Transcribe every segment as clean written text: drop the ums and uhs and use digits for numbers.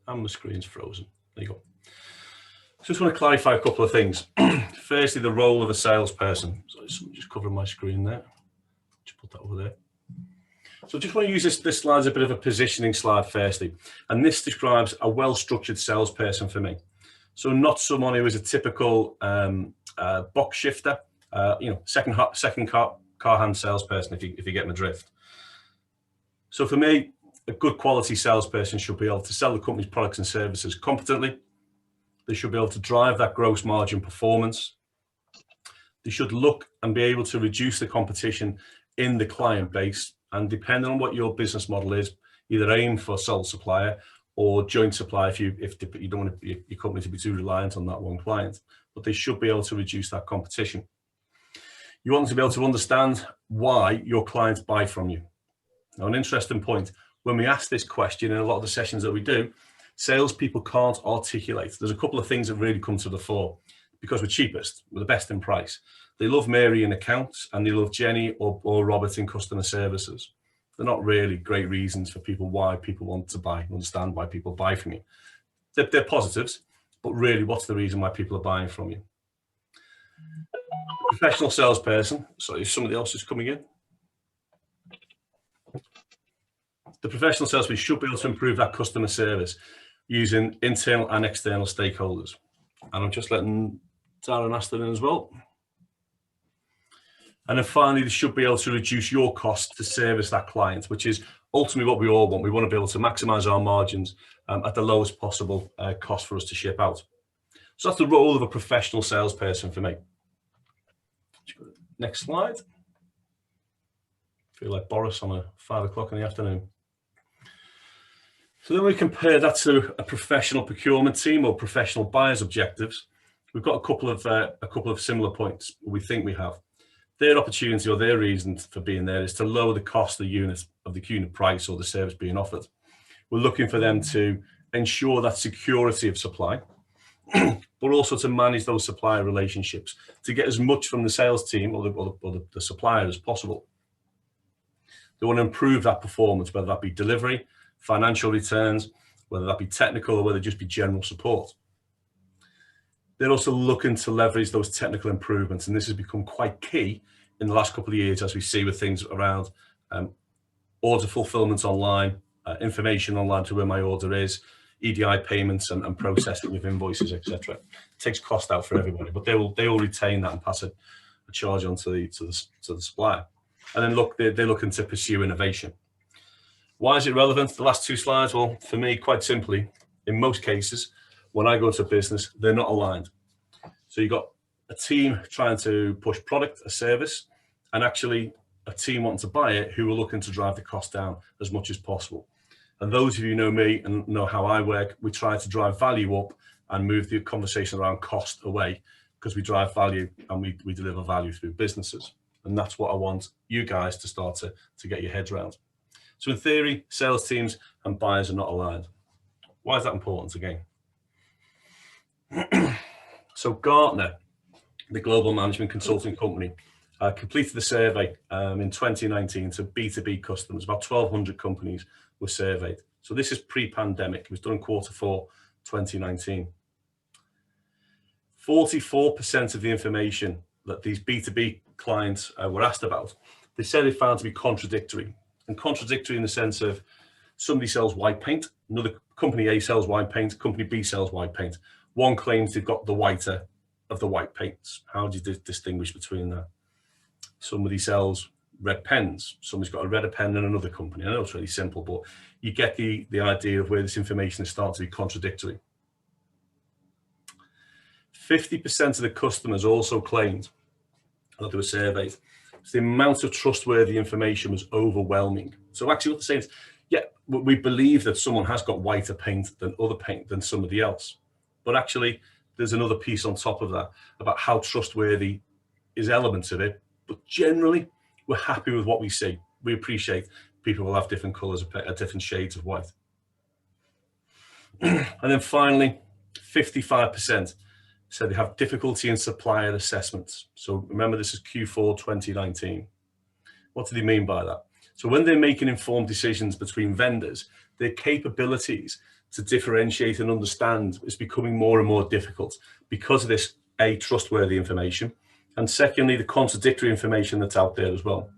And my screen's frozen. There you go. Just want to clarify a couple of things. Firstly, the role of a salesperson. So just covering my screen there. Just put that over there. So I just want to use this slide as a bit of a positioning slide firstly. And this describes a well-structured salesperson for me. So not someone who is a typical box shifter, second car hand salesperson, if you get my drift. So for me, a good quality salesperson should be able to sell the company's products and services competently. They should be able to drive that gross margin performance. They should look and be able to reduce the competition in the client base. And depending on what your business model is, either aim for sole supplier or joint supply if you don't want your company to be too reliant on that one client. But they should be able to reduce that competition. You want them to be able to understand why your clients buy from you. Now, an interesting point, when we ask this question in a lot of the sessions that we do, salespeople can't articulate. There's a couple of things that really come to the fore. Because we're cheapest, we're the best in price. They love Mary in accounts and they love Jenny or Robert in customer services. They're not really great reasons for why people want to buy, understand why people buy from you. They're positives, but really what's the reason why people are buying from you? Professional salesperson, sorry, if somebody else is coming in. The professional salesperson should be able to improve that customer service using internal and external stakeholders. And I'm just letting Darren ask that in as well. And then finally, they should be able to reduce your cost to service that client, which is ultimately what we all want. We want to be able to maximize our margins at the lowest possible cost for us to ship out. So that's the role of a professional salesperson for me. Next slide. I feel like Boris on a 5 o'clock in the afternoon. So then we compare that to a professional procurement team or professional buyer's objectives. We've got a couple of similar points we think we have. Their opportunity or their reason for being there is to lower the cost of the unit price or the service being offered. We're looking for them to ensure that security of supply, but also to manage those supplier relationships, to get as much from the sales team or the supplier as possible. They want to improve that performance, whether that be delivery, financial returns, whether that be technical or whether it just be general support. They're also looking to leverage those technical improvements, and this has become quite key in the last couple of years as we see with things around order fulfillment online, information online to where my order is, EDI payments and processing of invoices, etc. It takes cost out for everybody, but they will retain that and pass a charge on to the supplier. And then look, they're looking to pursue innovation. Why is it relevant? The last two slides, well, for me, quite simply, in most cases, when I go to a business, they're not aligned. So you've got a team trying to push product, a service, and actually a team wanting to buy it who are looking to drive the cost down as much as possible. And those of you who know me and know how I work, we try to drive value up and move the conversation around cost away because we drive value and we deliver value through businesses. And that's what I want you guys to start to get your heads around. So in theory, sales teams and buyers are not aligned. Why is that important again? So Gartner, the global management consulting company, completed the survey in 2019 to B2B customers. About 1,200 companies were surveyed. So this is pre-pandemic. It was done in Q4 2019. 44% of the information that these B2B clients were asked about, they said they found to be contradictory. And contradictory in the sense of somebody sells white paint, another company A sells white paint, company B sells white paint. One claims they've got the whiter of the white paints. How do you distinguish between that? Somebody sells red pens. Somebody's got a redder pen than another company. I know it's really simple, but you get the idea of where this information is starting to be contradictory. 50% of the customers also claimed that they were surveyed. So the amount of trustworthy information was overwhelming. So actually what they're saying is, yeah, we believe that someone has got whiter paint than somebody else. But actually, there's another piece on top of that about how trustworthy is elements of it. But generally, we're happy with what we see. We appreciate people will have different colors, different shades of white. And then finally, 55% said they have difficulty in supplier assessments. So remember, this is Q4 2019. What do they mean by that? So when they're making informed decisions between vendors, their capabilities to differentiate and understand is becoming more and more difficult because of this, A, trustworthy information, and secondly, the contradictory information that's out there as well.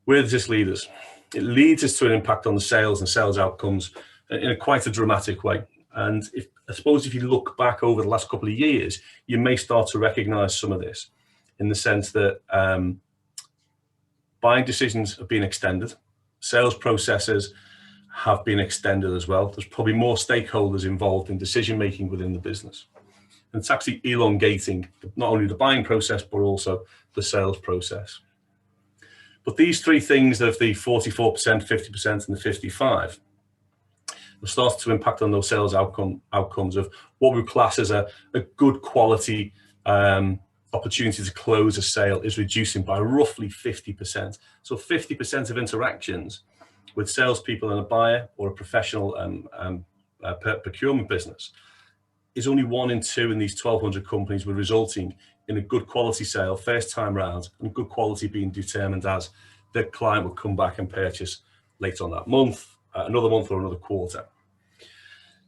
Where does this lead us? It leads us to an impact on the sales and sales outcomes in quite a dramatic way. And I suppose if you look back over the last couple of years, you may start to recognize some of this in the sense that buying decisions have been extended, sales processes have been extended as well. There's probably more stakeholders involved in decision making within the business. And it's actually elongating not only the buying process, but also the sales process. But these three things of the 44%, 50%, and the 55% will start to impact on those sales outcomes of what we class as a good quality opportunity to close a sale is reducing by roughly 50%. So 50% of interactions with salespeople and a buyer or a professional procurement business is only 1 in 2 in these 1,200 companies were resulting in a good quality sale first time round, and good quality being determined as the client would come back and purchase later on that month, another month or another quarter.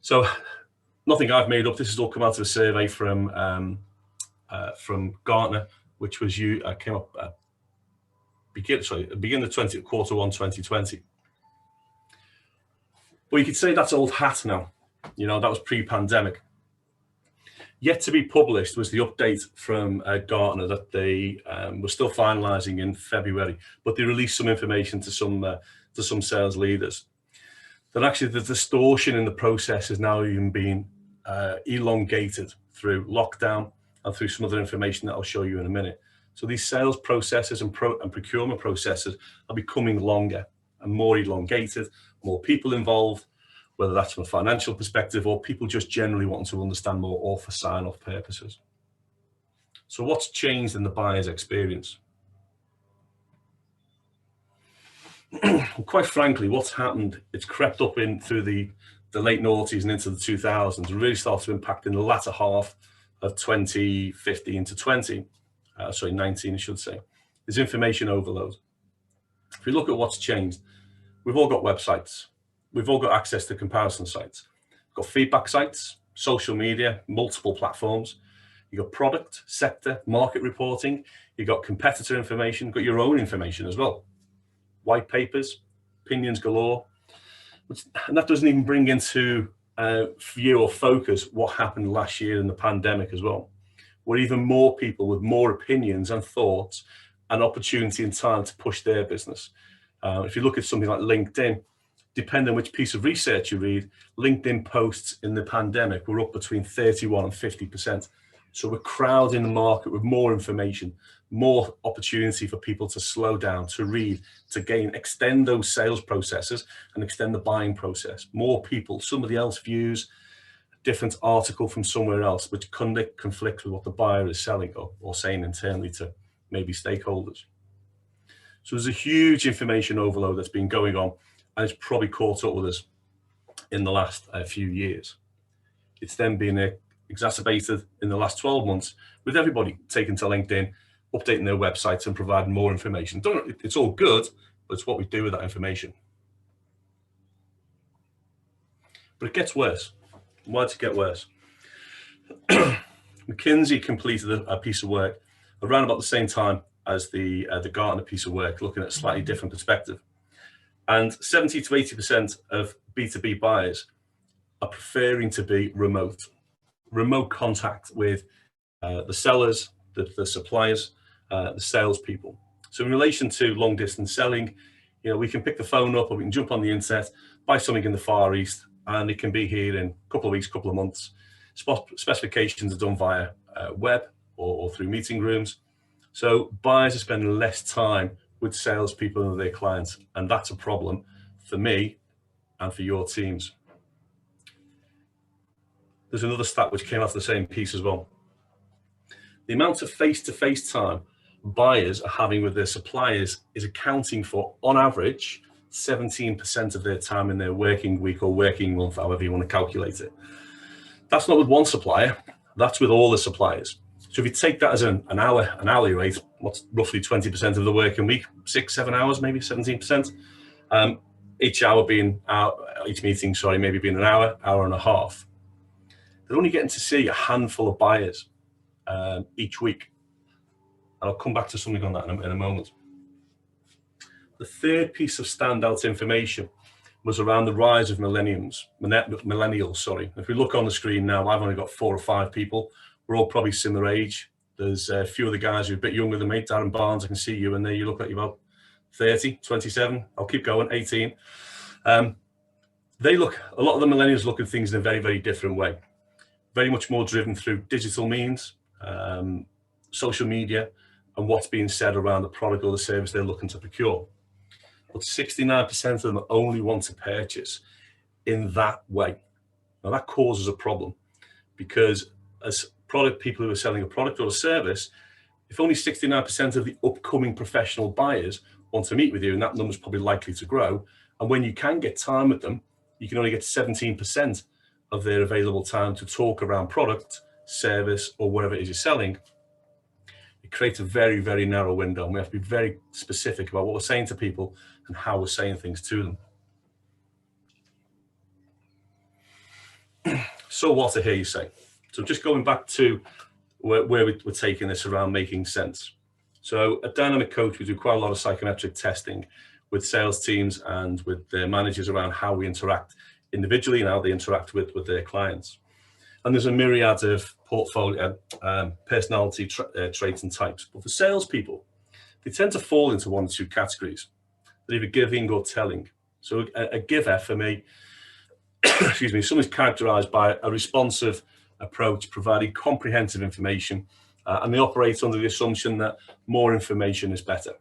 So nothing I've made up. This has all come out of a survey from Gartner, which was came up beginning of Q1 2020. But you could say that's old hat now. You know, that was pre-pandemic. Yet to be published was the update from Gartner that they were still finalising in February, but they released some information to some sales leaders that actually the distortion in the process has now even been elongated through lockdown and through some other information that I'll show you in a minute. So these sales processes and procurement processes are becoming longer and more elongated, more people involved, whether that's from a financial perspective or people just generally wanting to understand more or for sign-off purposes. So what's changed in the buyer's experience? Well, quite frankly, what's happened, it's crept up in through the late noughties and into the 2000s and really started to impact in the latter half of 2015 to 19, I should say. There's information overload. If we look at what's changed, we've all got websites. We've all got access to comparison sites. We've got feedback sites, social media, multiple platforms. You've got product, sector, market reporting. You've got competitor information, you've got your own information as well. White papers, opinions galore. And that doesn't even bring into view or focus what happened last year in the pandemic as well, where even more people with more opinions and thoughts and opportunity and time to push their business. If you look at something like LinkedIn, depending on which piece of research you read, LinkedIn posts in the pandemic were up between 31 and 50%. So we're crowding the market with more information, more opportunity for people to slow down, to read, to extend those sales processes and extend the buying process. More people, somebody else views a different article from somewhere else, which conflicts with what the buyer is selling or saying internally to maybe stakeholders. So there's a huge information overload that's been going on, and it's probably caught up with us in the last few years. It's then been exacerbated in the last 12 months with everybody taking to LinkedIn, updating their websites and providing more information. It's all good, but it's what we do with that information. But it gets worse. Why does it get worse? McKinsey completed a piece of work around about the same time as the Gartner piece of work, looking at a slightly different perspective. And 70 to 80% of B2B buyers are preferring to be remote contact with the sellers, the suppliers, the salespeople. So in relation to long distance selling, you know, we can pick the phone up or we can jump on the internet, buy something in the Far East, and it can be here in a couple of weeks, couple of months. Specifications are done via web or through meeting rooms. So buyers are spending less time with salespeople and their clients, and that's a problem for me and for your teams. There's another stat which came out of the same piece as well. The amount of face-to-face time buyers are having with their suppliers is accounting for, on average, 17% of their time in their working week or working month, however you want to calculate it. That's not with one supplier, that's with all the suppliers. So if you take that as an hourly rate, what's roughly 20% of the working week, 6-7 hours, maybe 17%. each meeting, sorry, maybe being an hour, hour and a half. They're only getting to see a handful of buyers each week. And I'll come back to something on that in a moment. The third piece of standout information was around the rise of millennials. If we look on the screen now, I've only got 4 or 5 people. We're all probably similar age. There's a few of the guys who are a bit younger than me. Darren Barnes, I can see you in there. You look like you're about 30, 27. I'll keep going, 18. A lot of the millennials look at things in a very, very different way. Very much more driven through digital means, social media, and what's being said around the product or the service they're looking to procure. But 69% of them only want to purchase in that way. Now that causes a problem, because as people who are selling a product or a service, if only 69% of the upcoming professional buyers want to meet with you, and that number's probably likely to grow, and when you can get time with them, you can only get 17% of their available time to talk around product, service, or whatever it is you're selling. It creates a very, very narrow window, and we have to be very specific about what we're saying to people and how we're saying things to them. So what, I hear you say. So just going back to where we're taking this around making sense. So at Dynamic Coach, we do quite a lot of psychometric testing with sales teams and with their managers around how we interact individually and how they interact with their clients. And there's a myriad of portfolio, personality traits and types. But for salespeople, they tend to fall into 1 or 2 categories. They're either giving or telling. So a giver for me, excuse me, someone's characterized by a responsive approach, providing comprehensive information, and they operate under the assumption that more information is better.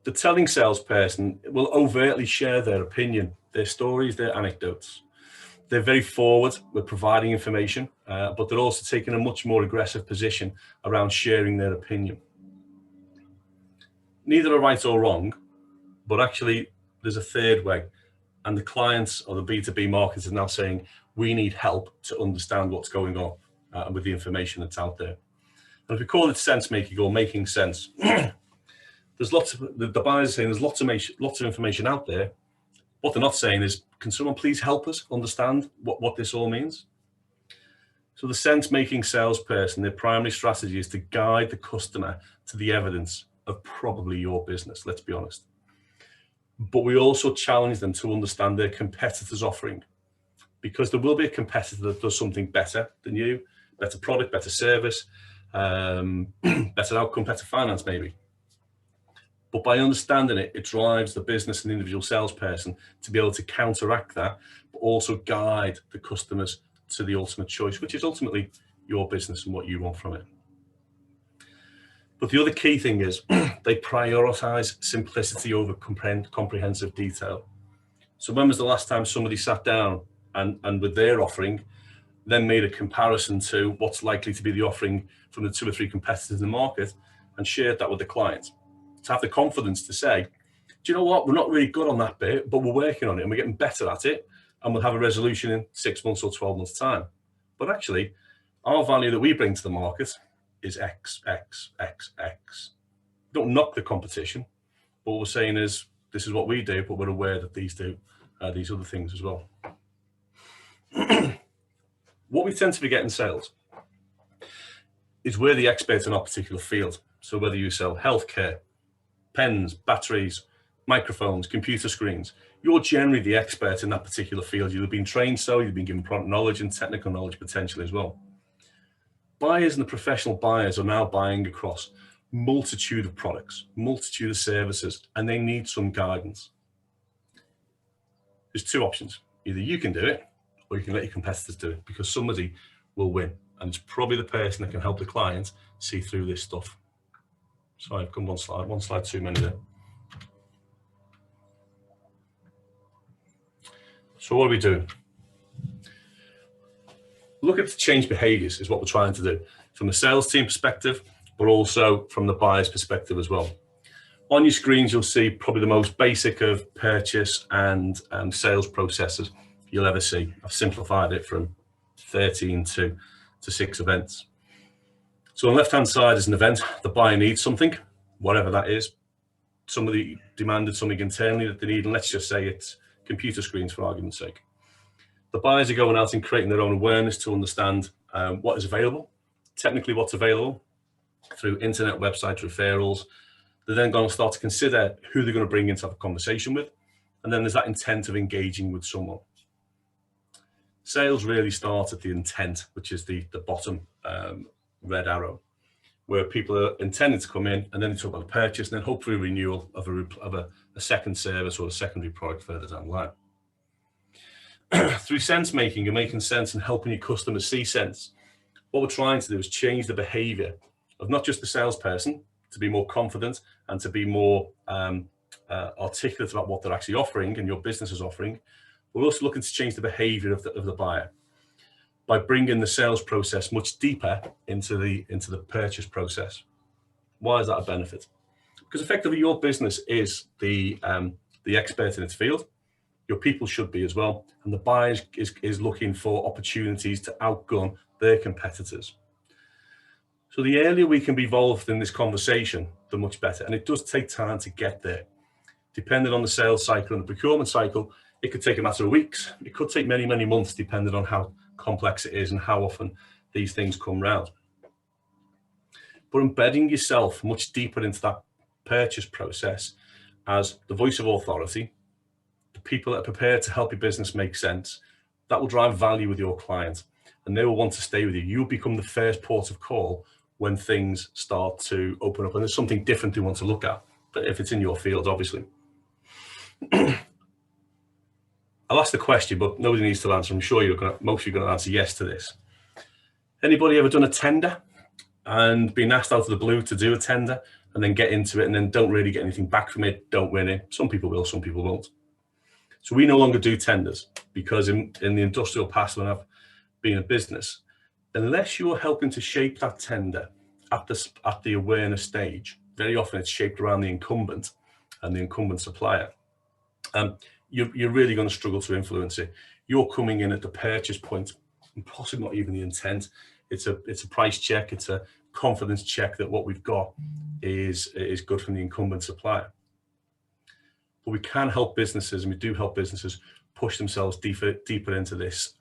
The telling salesperson will overtly share their opinion, their stories, their anecdotes. They're very forward with providing information, but they're also taking a much more aggressive position around sharing their opinion. Neither are right or wrong, but actually there's a third way. And the clients or the B2B marketers are now saying, we need help to understand what's going on with the information that's out there. And if we call it sense making or making sense, there's lots of, the buyers are saying there's lots of information out there. What they're not saying is, can someone please help us understand what this all means? So the sense making salesperson, their primary strategy is to guide the customer to the evidence of probably your business, let's be honest. But we also challenge them to understand their competitor's offering, because there will be a competitor that does something better than you, better product, better service, better outcome, better finance maybe. But by understanding it, it drives the business and the individual salesperson to be able to counteract that, but also guide the customers to the ultimate choice, which is ultimately your business and what you want from it. But the other key thing is they prioritize simplicity over comprehensive detail. So when was the last time somebody sat down and with their offering, then made a comparison to what's likely to be the offering from the 2 or 3 competitors in the market and shared that with the client? To have the confidence to say, do you know what, we're not really good on that bit, but we're working on it and we're getting better at it, and we'll have a resolution in 6 months or 12 months time. But actually, our value that we bring to the market is X, X, X, X. Don't knock the competition. What we're saying is, this is what we do, but we're aware that these do these other things as well. What we tend to forget in sales is we're the experts in our particular field. So whether you sell healthcare, pens, batteries, microphones, computer screens, you're generally the expert in that particular field. You've been trained so, you've been given product knowledge and technical knowledge potentially as well. Buyers and the professional buyers are now buying across multitude of products, multitude of services, and they need some guidance. There's 2 options. Either you can do it, or you can let your competitors do it, because somebody will win. And it's probably the person that can help the client see through this stuff. Sorry, I've come one slide too many there. So what are we doing? Look at the change behaviors is what we're trying to do from the sales team perspective, but also from the buyer's perspective as well. On your screens, you'll see probably the most basic of purchase and sales processes you'll ever see. I've simplified it from 13 to 6 events. So on the left-hand side is an event. The buyer needs something, whatever that is. somebody demanded something internally that they need, and let's just say it's computer screens for argument's sake. The buyers are going out and creating their own awareness to understand what is available, technically what's available through internet, websites, referrals. They're then going to start to consider who they're going to bring in to have a conversation with. And then there's that intent of engaging with someone. Sales really start at the intent, which is the bottom red arrow, where people are intending to come in, and then they talk about a purchase, and then hopefully renewal of a second service or a secondary product further down the line. Through sense making and making sense and helping your customers see sense, what we're trying to do is change the behavior of not just the salesperson to be more confident and to be more articulate about what they're actually offering and your business is offering. We're also looking to change the behavior of the buyer by bringing the sales process much deeper into the purchase process. Why is that a benefit? Because effectively your business is the expert in its field. Your people should be as well, and the buyer is looking for opportunities to outgun their competitors. So the earlier we can be involved in this conversation, the much better. And it does take time to get there. Depending on the sales cycle and the procurement cycle, it could take a matter of weeks. It could take many, many months, depending on how complex it is and how often these things come round. But embedding yourself much deeper into that purchase process as the voice of authority, the people that are prepared to help your business make sense, that will drive value with your client, and they will want to stay with you. You'll become the first port of call when things start to open up and there's something different they want to look at, but if it's in your field, obviously. I'll ask the question, but nobody needs to answer. I'm sure most of you are going to answer yes to this. Anybody ever done a tender and been asked out of the blue to do a tender and then get into it and then don't really get anything back from it, don't win it? Some people will, some people won't. So we no longer do tenders because in the industrial past, when I've been in business, unless you're helping to shape that tender at the awareness stage, very often it's shaped around the incumbent and the incumbent supplier. You're really going to struggle to influence it. You're coming in at the purchase point, and possibly not even the intent. It's a price check. It's a confidence check that what we've got is good from the incumbent supplier. But we can help businesses, and we do help businesses push themselves deeper into this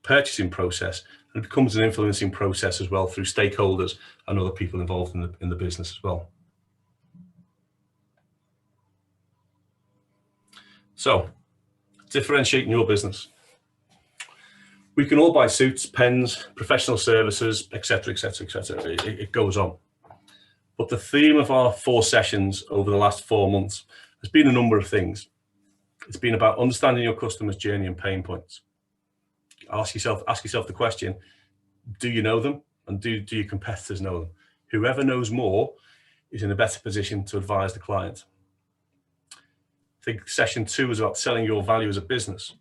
purchasing process, and it becomes an influencing process as well through stakeholders and other people involved in the business as well. So, differentiating your business. We can all buy suits, pens, professional services, etc., etc., etc. It goes on. But the theme of our 4 sessions over the last 4 months has been a number of things. It's been about understanding your customer's journey and pain points. Ask yourself the question, do you know them? And do your competitors know them? Whoever knows more is in a better position to advise the client. I think session 2 is about selling your value as a business.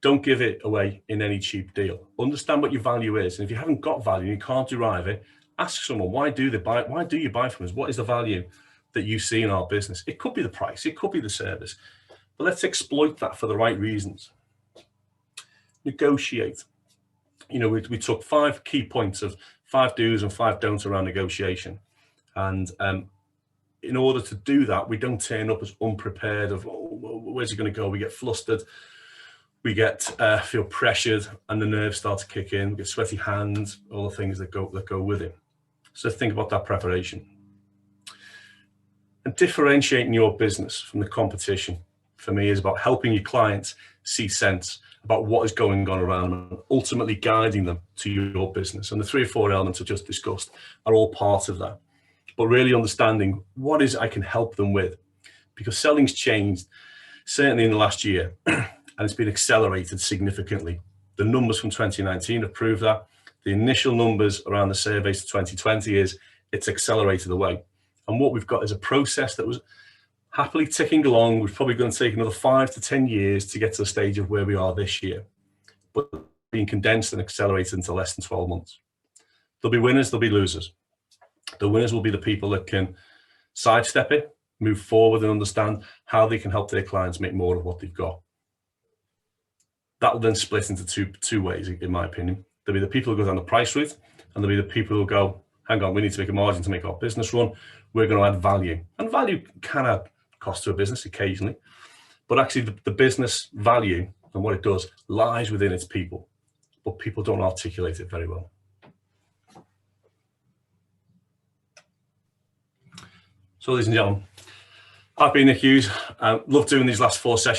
Don't give it away in any cheap deal. Understand what your value is. And if you haven't got value, you can't derive it, ask someone, why do you buy from us? What is the value that you see in our business? It could be the price, it could be the service, but let's exploit that for the right reasons. Negotiate. You know, we took 5 key points of 5 do's and 5 don'ts around negotiation. And in order to do that, we don't turn up as unprepared of, oh, where's it going to go? We get flustered, we get feel pressured, and the nerves start to kick in. We get sweaty hands, all the things that go with it. So think about that preparation. And differentiating your business from the competition, for me, is about helping your clients see sense about what is going on around them, and ultimately guiding them to your business. And the 3 or 4 elements I've just discussed are all part of that. But really understanding what is I can help them with, because selling's changed, certainly in the last year, and it's been accelerated significantly. The numbers from 2019 have proved that. The initial numbers around the surveys to 2020 is it's accelerated away. And what we've got is a process that was happily ticking along. We're probably going to take another 5 to 10 years to get to the stage of where we are this year, but being condensed and accelerated into less than 12 months. There'll be winners, there'll be losers. The winners will be the people that can sidestep it, move forward, and understand how they can help their clients make more of what they've got. That will then split into two ways, in my opinion. There'll be the people who go down the price route, and there'll be the people who go, hang on, we need to make a margin to make our business run. We're going to add value. And value can add cost to a business occasionally, but actually the business value and what it does lies within its people, but people don't articulate it very well. So ladies and gentlemen, I've been Nick Hughes. Love doing these last 4 sessions.